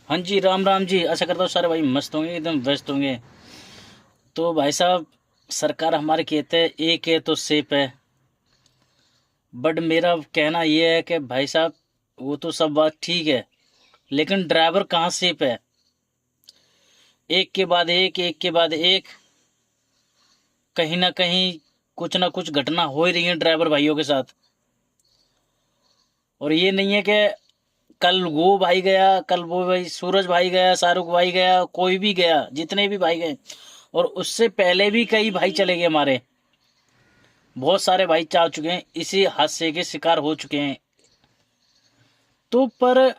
हाँ जी, राम राम जी। आशा करता हूँ सारे भाई मस्त होंगे, एकदम व्यस्त होंगे। तो भाई साहब, सरकार हमारे कहते हैं एक है तो सेफ है। बट मेरा कहना ये है कि भाई साहब, वो तो सब बात ठीक है, लेकिन ड्राइवर कहाँ सेफ है? एक के बाद एक, एक के बाद एक, कहीं ना कुछ घटना हो ही रही है ड्राइवर भाइयों के साथ। और ये नहीं है कि कल वो भाई गया, कल वो भाई सूरज भाई गया, शाहरुख भाई गया, कोई भी गया, जितने भी भाई गए, और उससे पहले भी कई भाई चले गए हमारे। बहुत सारे भाई जा चुके हैं, इसी हादसे के शिकार हो चुके हैं। तो पर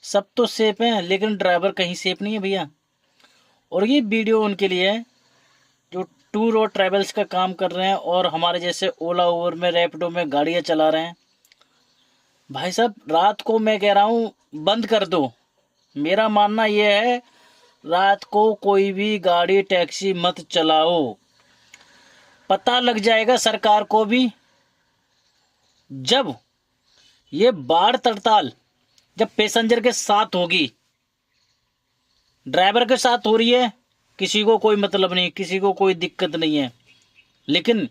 सब तो सेफ हैं, लेकिन ड्राइवर कहीं सेफ नहीं है भैया। और ये वीडियो उनके लिए है जो टूर और ट्रैवल्स का काम कर रहे हैं और हमारे जैसे ओला उबर में, रैपिडो में गाड़ियां चला रहे हैं। भाई साहब, रात को मैं कह रहा हूँ बंद कर दो। मेरा मानना यह है, रात को कोई भी गाड़ी टैक्सी मत चलाओ। पता लग जाएगा सरकार को भी, जब ये बाढ़ तड़ताल जब पैसेंजर के साथ होगी। ड्राइवर के साथ हो रही है, किसी को कोई मतलब नहीं, किसी को कोई दिक्कत नहीं है। लेकिन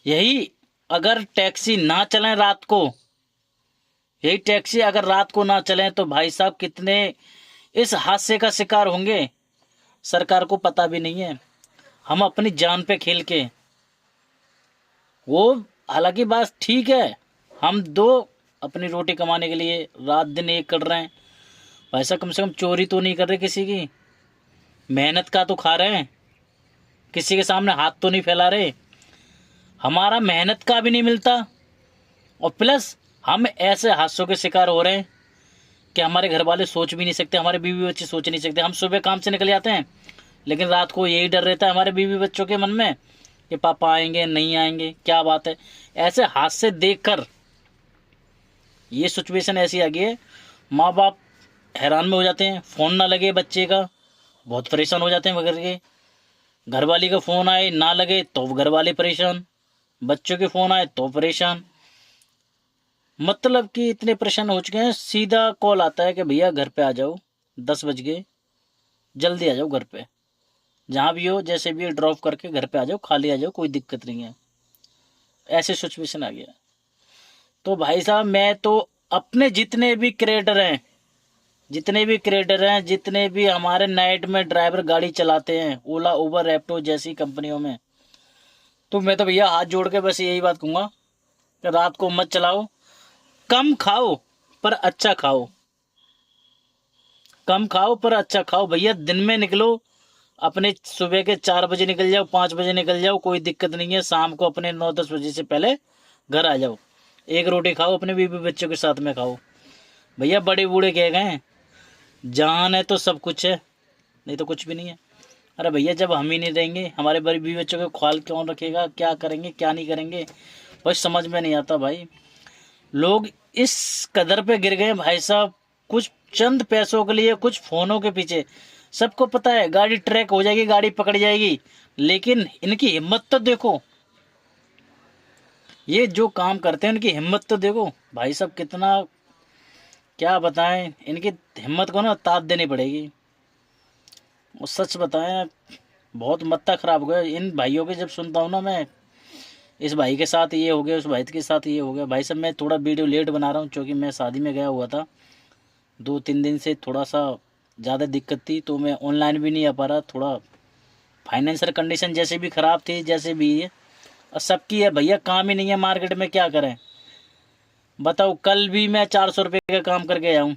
यही अगर टैक्सी ना चलें रात को, यही टैक्सी अगर रात को ना चलें, तो भाई साहब कितने इस हादसे का शिकार होंगे, सरकार को पता भी नहीं है। हम अपनी जान पे खेल के, वो हालांकि बात ठीक है, हम दो अपनी रोटी कमाने के लिए रात दिन एक कर रहे हैं। पैसा कम से कम चोरी तो नहीं कर रहे किसी की, मेहनत का तो खा रहे हैं, किसी के सामने हाथ तो नहीं फैला रहे। हमारा मेहनत का भी नहीं मिलता, और प्लस हम ऐसे हादसों के शिकार हो रहे हैं कि हमारे घर वाले सोच भी नहीं सकते, हमारे बीवी बच्चे सोच नहीं सकते। हम सुबह काम से निकल जाते हैं, लेकिन रात को यही डर रहता है हमारे बीवी बच्चों के मन में कि पापा आएंगे नहीं आएंगे, क्या बात है। ऐसे हादसे देखकर ये सिचुएशन ऐसी आ गई है, माँ बाप हैरान में हो जाते हैं। फ़ोन ना लगे बच्चे का, बहुत परेशान हो जाते हैं वगैरह के। घर वाली का फ़ोन आए ना लगे तो घर वाले परेशान, बच्चों के फ़ोन आए तो परेशान। मतलब कि इतने परेशान हो चुके हैं, सीधा कॉल आता है कि भैया घर पे आ जाओ, 10 बज गए, जल्दी आ जाओ घर पे, जहाँ भी हो जैसे भी ड्रॉप करके घर पे आ जाओ, खाली आ जाओ, कोई दिक्कत नहीं है। ऐसे सिचुएशन आ गया। तो भाई साहब, मैं तो अपने जितने भी हमारे नाइट में ड्राइवर गाड़ी चलाते हैं, ओला उबर रैपिडो जैसी कंपनियों में, तो मैं तो भैया हाथ जोड़ के बस यही बात कहूँगा कि रात को मत चलाओ। कम खाओ पर अच्छा खाओ, कम खाओ पर अच्छा खाओ भैया। दिन में निकलो, अपने सुबह के 4 बजे निकल जाओ, 5 बजे निकल जाओ, कोई दिक्कत नहीं है। शाम को अपने 9-10 बजे से पहले घर आ जाओ। एक रोटी खाओ, अपने बीवी बच्चों के साथ में खाओ। भैया बड़े बूढ़े कह गए, जान है तो सब कुछ है, नहीं तो कुछ भी नहीं है। अरे भैया, जब हम ही नहीं रहेंगे, हमारे बड़ी बीवी बच्चों का ख्याल कौन रखेगा? क्या करेंगे क्या नहीं करेंगे, बस समझ में नहीं आता भाई। लोग इस कदर पे गिर गए भाई साहब, कुछ चंद पैसों के लिए, कुछ फोनों के पीछे। सबको पता है गाड़ी ट्रैक हो जाएगी, गाड़ी पकड़ जाएगी, लेकिन इनकी हिम्मत तो देखो। ये जो काम करते हैं उनकी हिम्मत तो देखो भाई साहब, कितना क्या बताएं। इनकी हिम्मत को ना ताप देनी पड़ेगी। और सच बताएं, बहुत मत्ता खराब हो गया इन भाइयों के जब सुनता हूँ ना मैं। इस भाई के साथ ये हो गया, उस भाई के साथ ये हो गया। भाई साहब, मैं थोड़ा वीडियो लेट बना रहा हूँ क्योंकि मैं शादी में गया हुआ था, 2-3 दिन से थोड़ा सा ज़्यादा दिक्कत थी, तो मैं ऑनलाइन भी नहीं आ पा रहा। थोड़ा फाइनेंशियल कंडीशन जैसे भी ख़राब थी, जैसे भी है, और सबकी है भैया, काम ही नहीं है मार्केट में, क्या करें बताओ। कल भी मैं 400 रुपये का काम करके आया हूँ।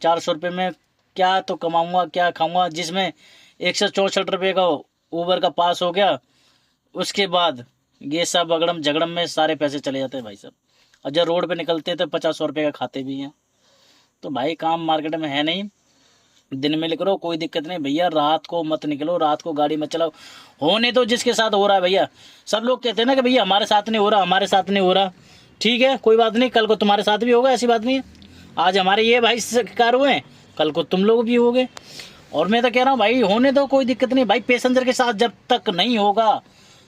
400 रुपये में क्या तो कमाऊँगा, क्या खाऊँगा, जिसमें 164 रुपये का ऊबर का पास हो गया। उसके बाद ये सब अगड़म झगड़म में सारे पैसे चले जाते हैं भाई साहब। और जब रोड पे निकलते हैं तो 50-100 रुपये का खाते भी हैं। तो भाई काम मार्केट में है नहीं, दिन में निकलो कोई दिक्कत नहीं भैया, रात को मत निकलो, रात को गाड़ी मत चलाओ। होने तो जिसके साथ हो रहा है भैया। सब लोग कहते हैं ना कि भैया हमारे साथ नहीं हो रहा, हमारे साथ नहीं हो रहा। ठीक है, कोई बात नहीं, कल को तुम्हारे साथ भी होगा, ऐसी बात नहीं है। आज हमारे ये भाई शिकार हुए हैं, कल को तुम लोग भी होगे। और मैं तो कह रहा हूँ भाई, होने दो, कोई दिक्कत नहीं भाई। पैसेंजर के साथ जब तक नहीं होगा,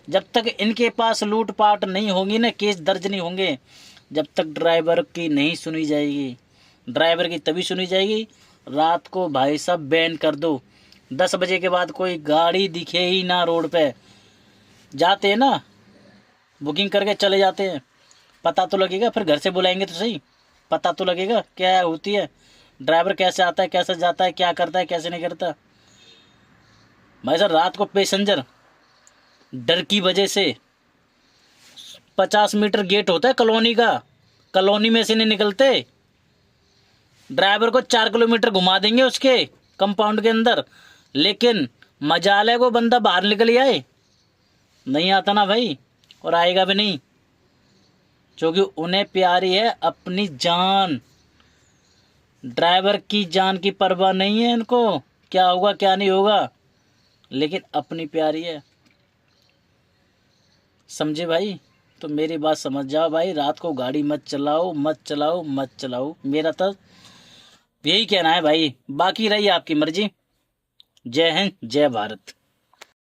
जब तक इनके पास लूटपाट नहीं होगी ना, केस दर्ज नहीं होंगे, जब तक ड्राइवर की नहीं सुनी जाएगी। ड्राइवर की तभी सुनी जाएगी रात को भाई साहब बैन कर दो। 10 बजे के बाद कोई गाड़ी दिखे ही ना रोड पे। जाते हैं ना, बुकिंग करके चले जाते हैं, पता तो लगेगा, फिर घर से बुलाएंगे तो सही, पता तो लगेगा क्या होती है, ड्राइवर कैसे आता है, कैसे जाता है, क्या करता है, कैसे नहीं करता। भाई साहब रात को पैसेंजर डर की वजह से 50 मीटर गेट होता है कॉलोनी का, कॉलोनी में से नहीं निकलते। ड्राइवर को 4 किलोमीटर घुमा देंगे उसके कंपाउंड के अंदर, लेकिन मजाले को बंदा बाहर निकल आए, नहीं आता ना भाई, और आएगा भी नहीं, क्योंकि उन्हें प्यारी है अपनी जान। ड्राइवर की जान की परवाह नहीं है इनको, क्या होगा क्या नहीं होगा, लेकिन अपनी प्यारी है। समझे भाई? तो मेरी बात समझ जाओ भाई, रात को गाड़ी मत चलाओ, मत चलाओ, मत चलाओ। मेरा तो यही कहना है भाई, बाकी रही आपकी मर्जी। जय हिंद, जय भारत।